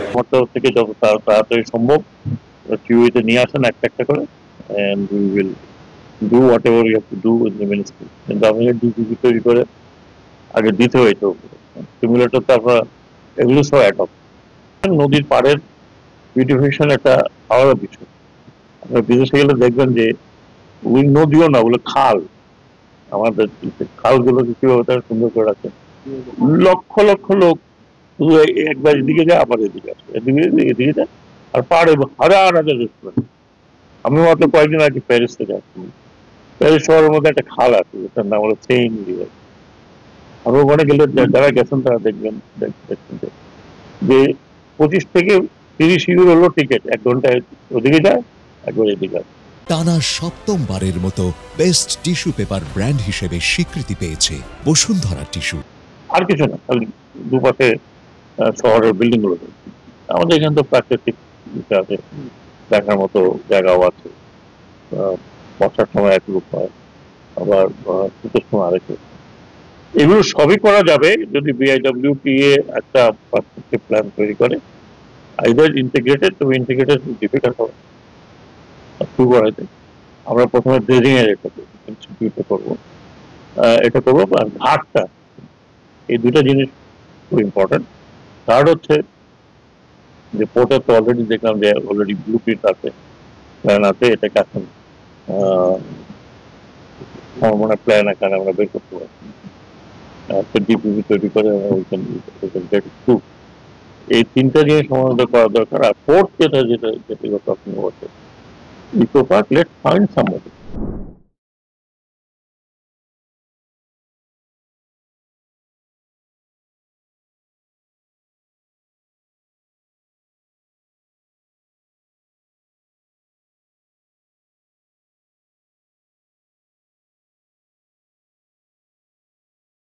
আমার তরফ থেকে যত তাড়াতাড়ি সম্ভব কিউএতে নিয়ে আসেন একটা একটা করে, and we will do whatever you have to do in the ministry. কিন্তু আমাদের ডিপিপি তৈরি করে আগে দিতে হইতো সিমুলেটর, তারপর এগুলো সব অ্যাড অফ। নদীর পাড়ের বিউটিফিকেশন একটা আলাদা বিষয়। আপনার বিদেশে গেলে দেখবেন যে ওই নদীও না, ওগুলো খাল। আমাদের খালগুলোকে কিভাবে তারা সুন্দর করে রাখে। লক্ষ লক্ষ লোক শুধু একবার এদিকে যায়, আবার এদিকে আসে, এদিকে যায়, আর পাহাড়ে হাজার হাজার রেস্টুরেন্ট। আমি মাত্র কয়েকদিন আগে প্যারিস থেকে আসছি। প্যারিস শহরের মধ্যে একটা খাল আছে, যেটার নাম হলো সেইন রিভার। আমি ওখানে গেলে যারা গেছেন তারা দেখবেন দেখছেন যে 25 থেকে 30 ইউরো হলো টিকিট, 1 ঘন্টায় ওদিকে যায়, একবার এদিকে আসে। টানা সপ্তমবারের মতো বেস্ট টিস্যু পেপার ব্র্যান্ড হিসেবে স্বীকৃতি পেয়েছে বসুন্ধরা টিস্যু। আর কিছু না, খালি দুপাশে শহরের বিল্ডিং গুলো। আমাদের এখানে তো প্রাকৃতিক আছে, দেখার মতো জায়গাও আছে। বর্ষার সময় এক রূপ হয়, আবার শীতের সময় আরেক রূপ। এগুলো সবই করা যাবে যদি বিআইডব্লিউটিএ একটা পার্সপেক্টিভ প্ল্যান তৈরি করে। আইদার ইন্টিগ্রেটেড, তবে ইন্টিগ্রেটেড ডিফিকাল্ট হবে শুরু করাইতে। আমরা প্রথমে ড্রেজিং এর ইনস্টিটিউটে করবো, এটা করবো। আর ঘাটটা, এই দুটা জিনিস খুব ইম্পর্টেন্ট। থার্ড হচ্ছে যে পোর্টে তো অলরেডি দেখলাম যে অলরেডি ব্লু প্রিন্ট আছে, প্ল্যান আছে, এটাকে এখন আমার মনে হয় প্ল্যান এখানে আমরা বের করতে পারি, একটা ডিপিপি তৈরি করে এই তিনটা জিনিস আমাদের করা দরকার। আর ফোর্থ যেটা যেটা যেটা talking about eco park, let's find somebody